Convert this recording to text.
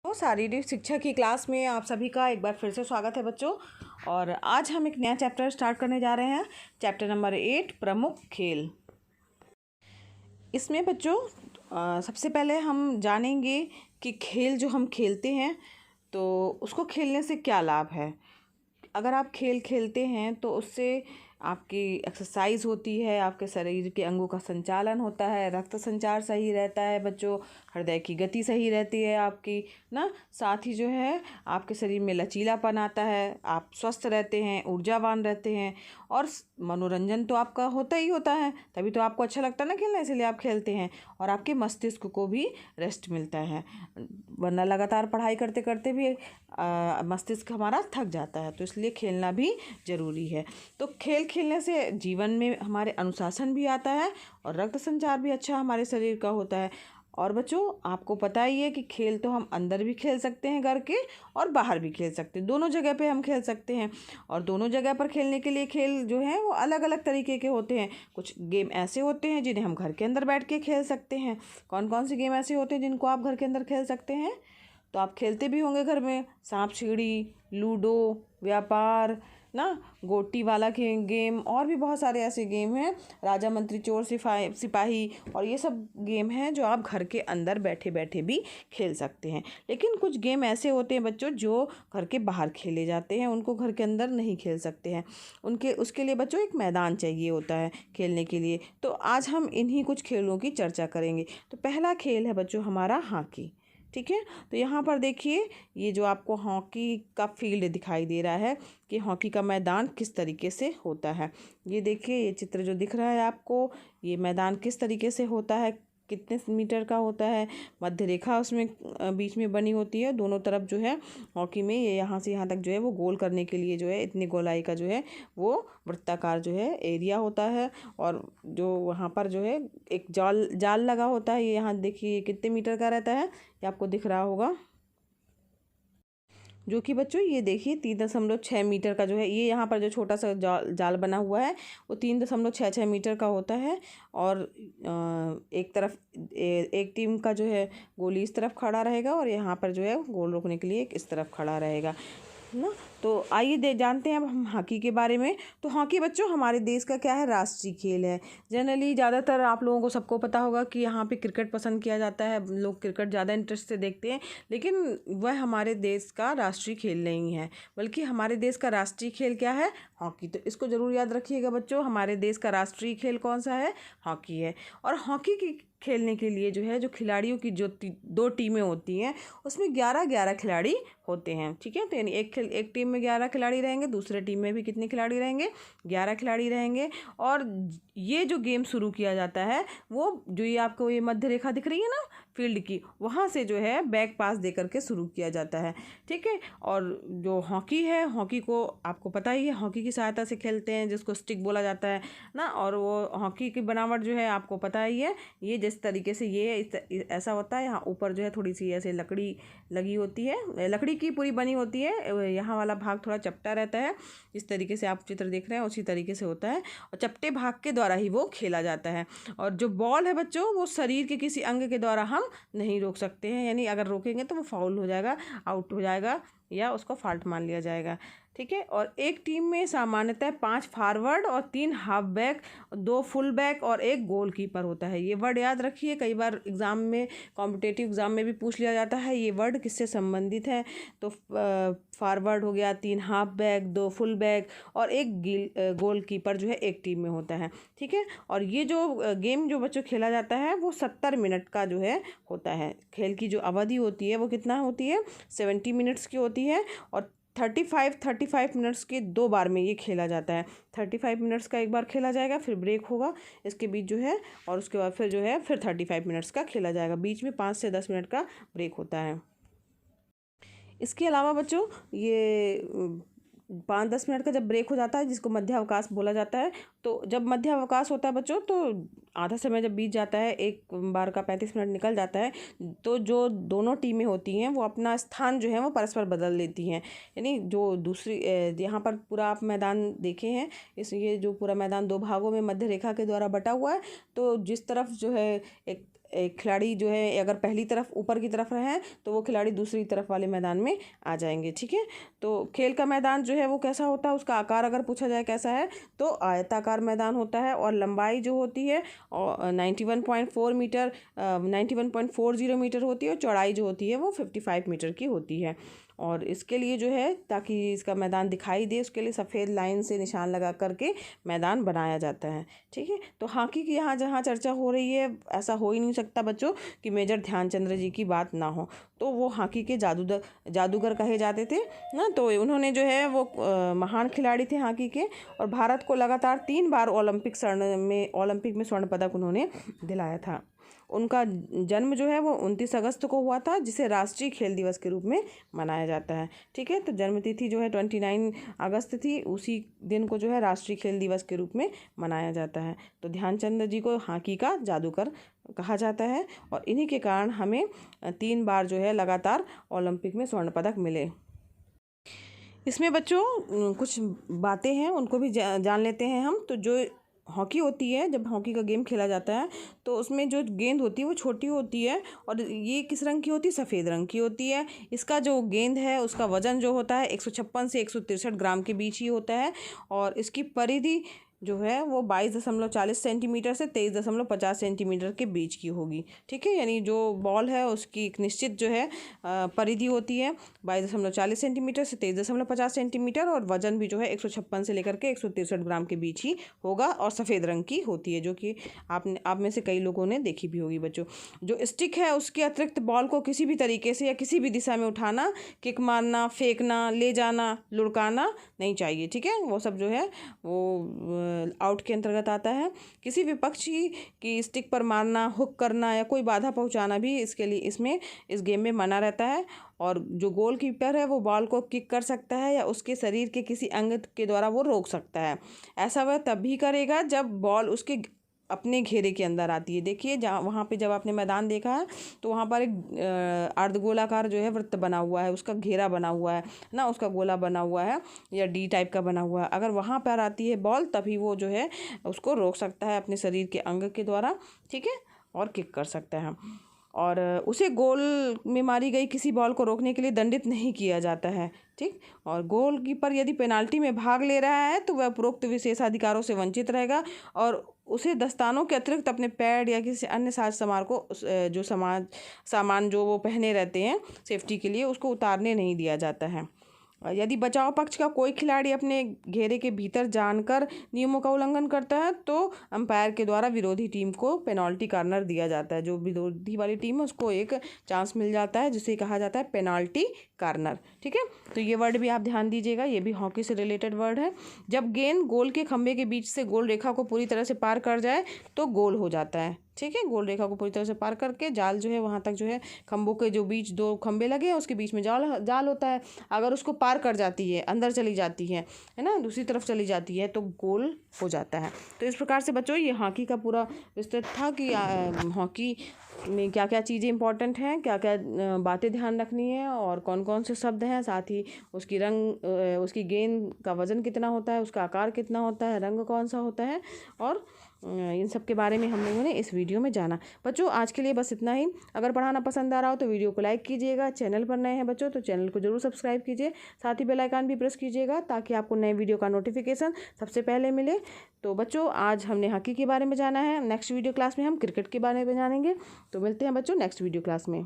तो शारीरिक शिक्षा की क्लास में आप सभी का एक बार फिर से स्वागत है बच्चों। और आज हम एक नया चैप्टर स्टार्ट करने जा रहे हैं। चैप्टर नंबर 8 प्रमुख खेल। इसमें बच्चों सबसे पहले हम जानेंगे कि खेल जो हम खेलते हैं तो उसको खेलने से क्या लाभ है। अगर आप खेल खेलते हैं तो उससे आपकी एक्सरसाइज होती है, आपके शरीर के अंगों का संचालन होता है, रक्त संचार सही रहता है बच्चों, हृदय की गति सही रहती है आपकी ना। साथ ही जो है आपके शरीर में लचीलापन आता है, आप स्वस्थ रहते हैं, ऊर्जावान रहते हैं और मनोरंजन तो आपका होता ही होता है, तभी तो आपको अच्छा लगता है ना खेलना, इसलिए आप खेलते हैं। और आपके मस्तिष्क को भी रेस्ट मिलता है, वरना लगातार पढ़ाई करते करते भी मस्तिष्क हमारा थक जाता है, तो इसलिए खेलना भी ज़रूरी है। तो खेल खेलने से जीवन में हमारे अनुशासन भी आता है और रक्त संचार भी अच्छा हमारे शरीर का होता है। और बच्चों आपको पता ही है कि खेल तो हम अंदर भी खेल सकते हैं घर के, और बाहर भी खेल सकते हैं, दोनों जगह पे हम खेल सकते हैं। और दोनों जगह पर खेलने के लिए खेल जो हैं वो अलग अलग तरीके के होते हैं। कुछ गेम ऐसे होते हैं जिन्हें हम घर के अंदर बैठ के खेल सकते हैं। कौन कौन से गेम ऐसे होते हैं जिनको आप घर के अंदर खेल सकते हैं? तो आप खेलते भी होंगे घर में, सांप सीढ़ी, लूडो, व्यापार ना, गोटी वाला गेम, और भी बहुत सारे ऐसे गेम हैं, राजा मंत्री चोर सिपाही, और ये सब गेम हैं जो आप घर के अंदर बैठे बैठे भी खेल सकते हैं। लेकिन कुछ गेम ऐसे होते हैं बच्चों जो घर के बाहर खेले जाते हैं, उनको घर के अंदर नहीं खेल सकते हैं। उसके लिए बच्चों एक मैदान चाहिए होता है खेलने के लिए। तो आज हम इन्हीं कुछ खेलों की चर्चा करेंगे। तो पहला खेल है बच्चों हमारा हॉकी। ठीक है, तो यहाँ पर देखिए ये जो आपको हॉकी का फील्ड दिखाई दे रहा है कि हॉकी का मैदान किस तरीके से होता है। ये देखिए ये चित्र जो दिख रहा है आपको, ये मैदान किस तरीके से होता है, कितने मीटर का होता है, मध्य रेखा उसमें बीच में बनी होती है। दोनों तरफ जो है हॉकी में ये यहाँ से यहाँ तक जो है वो गोल करने के लिए जो है इतनी गोलाई का जो है वो वृत्ताकार जो है एरिया होता है। और जो वहाँ पर जो है एक जाल जाल लगा होता है, ये यहाँ देखिए कितने मीटर का रहता है, ये आपको दिख रहा होगा, जो कि बच्चों ये देखिए 3.6 मीटर का जो है, ये यहाँ पर जो छोटा सा जाल बना हुआ है वो 3.66 मीटर का होता है। और एक तरफ एक टीम का जो है गोली इस तरफ खड़ा रहेगा और यहाँ पर जो है गोल रोकने के लिए एक इस तरफ खड़ा रहेगा ना। तो आइए जानते हैं अब हम हॉकी के बारे में। तो हॉकी बच्चों हमारे देश का क्या है, राष्ट्रीय खेल है। जनरली ज़्यादातर आप लोगों को सबको पता होगा कि यहाँ पे क्रिकेट पसंद किया जाता है, लोग क्रिकेट ज़्यादा इंटरेस्ट से देखते हैं, लेकिन वह हमारे देश का राष्ट्रीय खेल नहीं है, बल्कि हमारे देश का राष्ट्रीय खेल क्या है, हॉकी। तो इसको ज़रूर याद रखिएगा बच्चों, हमारे देश का राष्ट्रीय खेल कौन सा है, हॉकी है। और हॉकी की खेलने के लिए जो है जो खिलाड़ियों की जो दो टीमें होती हैं उसमें 11-11 खिलाड़ी होते हैं। ठीक है, तो यानी एक टीम में 11 खिलाड़ी रहेंगे, दूसरे टीम में भी कितने खिलाड़ी रहेंगे, 11 खिलाड़ी रहेंगे। और ये जो गेम शुरू किया जाता है वो जो ये आपको ये मध्य रेखा दिख रही है ना फील्ड की, वहाँ से जो है बैक पास दे करके शुरू किया जाता है। ठीक है, और जो हॉकी है, हॉकी को आपको पता ही है, हॉकी की सहायता से खेलते हैं जिसको स्टिक बोला जाता है ना। और वो हॉकी की बनावट जो है आपको पता ही है, ये जिस तरीके से ये ऐसा होता है, यहाँ ऊपर जो है थोड़ी सी ऐसे लकड़ी लगी होती है, लकड़ी की पूरी बनी होती है, यहाँ वाला भाग थोड़ा चपटा रहता है, जिस तरीके से आप चित्र देख रहे हैं उसी तरीके से होता है, और चपटे भाग के द्वारा ही वो खेला जाता है। और जो बॉल है बच्चों वो शरीर के किसी अंग के द्वारा हम नहीं रोक सकते हैं, यानी अगर रोकेंगे तो वो फाउल हो जाएगा, आउट हो जाएगा, या उसको फाल्ट मान लिया जाएगा। ठीक है, और एक टीम में सामान्यतः 5 फॉरवर्ड और 3 हाफ बैक, 2 फुल बैक और 1 गोलकीपर होता है। ये वर्ड याद रखिए, कई बार एग्ज़ाम में, कॉम्पिटेटिव एग्ज़ाम में भी पूछ लिया जाता है ये वर्ड किससे संबंधित है। तो फॉरवर्ड हो गया, 3 हाफ बैक, 2 फुल बैक और 1 गोलकीपर जो है एक टीम में होता है। ठीक है, और ये जो गेम जो बच्चों खेला जाता है वो 70 मिनट का जो है होता है। खेल की जो अवधि होती है वो कितना होती है, 70 मिनट्स की होती है। और 35 मिनट्स के 2 बार में ये खेला जाता है। 35 मिनट्स का एक बार खेला जाएगा, फिर ब्रेक होगा इसके बीच जो है, और उसके बाद फिर जो है फिर 35 मिनट्स का खेला जाएगा, बीच में 5 से 10 मिनट का ब्रेक होता है। इसके अलावा बच्चों ये 5-10 मिनट का जब ब्रेक हो जाता है, जिसको मध्य अवकाश बोला जाता है, तो जब मध्य अवकाश होता है बच्चों तो आधा समय जब बीत जाता है, एक बार का 35 मिनट निकल जाता है, तो जो दोनों टीमें होती हैं वो अपना स्थान जो है वो परस्पर बदल लेती हैं। यानी जो दूसरी यहाँ पर पूरा आप मैदान देखे हैं, ये जो पूरा मैदान 2 भागों में मध्य रेखा के द्वारा बटा हुआ है, तो जिस तरफ जो है एक एक खिलाड़ी जो है अगर पहली तरफ ऊपर की तरफ रहे तो वो खिलाड़ी दूसरी तरफ वाले मैदान में आ जाएंगे। ठीक है, तो खेल का मैदान जो है वो कैसा होता है, उसका आकार अगर पूछा जाए कैसा है तो आयताकार मैदान होता है, और लंबाई जो होती है 91.4 मीटर 91.40 मीटर होती है, और चौड़ाई जो होती है वो 55 मीटर की होती है। और इसके लिए जो है ताकि इसका मैदान दिखाई दे उसके लिए सफ़ेद लाइन से निशान लगा करके मैदान बनाया जाता है। ठीक है, तो हॉकी की यहाँ जहाँ चर्चा हो रही है ऐसा हो ही नहीं सकता बच्चों कि मेजर ध्यानचंद्र जी की बात ना हो। तो वो हॉकी के जादूगर कहे जाते थे ना, तो उन्होंने जो है वो महान खिलाड़ी थे हॉकी के, और भारत को लगातार 3 बार ओलंपिक में स्वर्ण पदक उन्होंने दिलाया था। उनका जन्म जो है वो 29 अगस्त को हुआ था, जिसे राष्ट्रीय खेल दिवस के रूप में मनाया जाता है। ठीक है, तो जन्म तिथि जो है 29 अगस्त थी, उसी दिन को जो है राष्ट्रीय खेल दिवस के रूप में मनाया जाता है। तो ध्यानचंद जी को हॉकी का जादूगर कहा जाता है, और इन्हीं के कारण हमें 3 बार जो है लगातार ओलंपिक में स्वर्ण पदक मिले। इसमें बच्चों कुछ बातें हैं उनको भी जान लेते हैं हम। तो जो हॉकी होती है, जब हॉकी का गेम खेला जाता है तो उसमें जो गेंद होती है वो छोटी होती है, और ये किस रंग की होती है, सफ़ेद रंग की होती है। इसका जो गेंद है उसका वज़न जो होता है 156 से 163 ग्राम के बीच ही होता है, और इसकी परिधि जो है वो 22.40 सेंटीमीटर से 23.50 सेंटीमीटर के बीच की होगी। ठीक है, यानी जो बॉल है उसकी एक निश्चित जो है परिधि होती है 22.40 सेंटीमीटर से 23.50 सेंटीमीटर, और वज़न भी जो है 156 से लेकर के 163 ग्राम के बीच ही होगा, और सफ़ेद रंग की होती है, जो कि आप में से कई लोगों ने देखी भी होगी बच्चों। जो स्टिक है उसके अतिरिक्त बॉल को किसी भी तरीके से या किसी भी दिशा में उठाना, किक मारना, फेंकना, ले जाना, लुढ़काना नहीं चाहिए। ठीक है, वो सब जो है वो आउट के अंतर्गत आता है। किसी भी पक्षी की स्टिक पर मारना, हुक करना या कोई बाधा पहुंचाना भी इसके लिए इस गेम में मना रहता है। और जो गोलकीपर है वो बॉल को किक कर सकता है या उसके शरीर के किसी अंग के द्वारा वो रोक सकता है। ऐसा वह तब भी करेगा जब बॉल उसके अपने घेरे के अंदर आती है। देखिए जहाँ वहाँ पे जब आपने मैदान देखा है तो वहाँ पर एक अर्धगोलाकार जो है वृत्त बना हुआ है, उसका घेरा बना हुआ है ना, उसका गोला बना हुआ है या डी टाइप का बना हुआ है। अगर वहाँ पर आती है बॉल तभी वो जो है उसको रोक सकता है अपने शरीर के अंग के द्वारा। ठीक है, और किक कर सकता है, और उसे गोल में मारी गई किसी बॉल को रोकने के लिए दंडित नहीं किया जाता है। ठीक, और गोलकीपर यदि पेनाल्टी में भाग ले रहा है तो वह उपरोक्त विशेषाधिकारों से वंचित रहेगा, और उसे दस्तानों के अतिरिक्त अपने पैड या किसी अन्य सामान को जो सामान जो वो पहने रहते हैं सेफ्टी के लिए उसको उतारने नहीं दिया जाता है। यदि बचाव पक्ष का कोई खिलाड़ी अपने घेरे के भीतर जानकर नियमों का उल्लंघन करता है तो अंपायर के द्वारा विरोधी टीम को पेनाल्टी कॉर्नर दिया जाता है। जो विरोधी वाली टीम है उसको एक चांस मिल जाता है जिसे कहा जाता है पेनाल्टी कॉर्नर। ठीक है, तो ये वर्ड भी आप ध्यान दीजिएगा, ये भी हॉकी से रिलेटेड वर्ड है। जब गेंद गोल के खंभे के बीच से गोल रेखा को पूरी तरह से पार कर जाए तो गोल हो जाता है। ठीक है, गोल रेखा को पूरी तरह से पार करके जाल जो है वहाँ तक जो है खंभों के जो बीच 2 खंभे लगे हैं उसके बीच में जाल होता है, अगर उसको पार कर जाती है, अंदर चली जाती है ना, दूसरी तरफ चली जाती है तो गोल हो जाता है। तो इस प्रकार से बच्चों ये हॉकी का पूरा विस्तृत था कि हॉकी में क्या क्या चीज़ें इंपॉर्टेंट हैं, क्या क्या बातें ध्यान रखनी है, और कौन कौन से शब्द हैं, साथ ही उसकी गेंद का वज़न कितना होता है, उसका आकार कितना होता है, रंग कौन सा होता है, और इन सब के बारे में हम लोगों ने इस वीडियो में जाना। बच्चों आज के लिए बस इतना ही। अगर पढ़ाना पसंद आ रहा हो तो वीडियो को लाइक कीजिएगा, चैनल पर नए हैं बच्चों तो चैनल को जरूर सब्सक्राइब कीजिए, साथ ही बेल आइकन भी प्रेस कीजिएगा ताकि आपको नए वीडियो का नोटिफिकेशन सबसे पहले मिले। तो बच्चों आज हमने हॉकी के बारे में जाना है, नेक्स्ट वीडियो क्लास में हम क्रिकेट के बारे में जानेंगे। तो मिलते हैं बच्चों नेक्स्ट वीडियो क्लास में।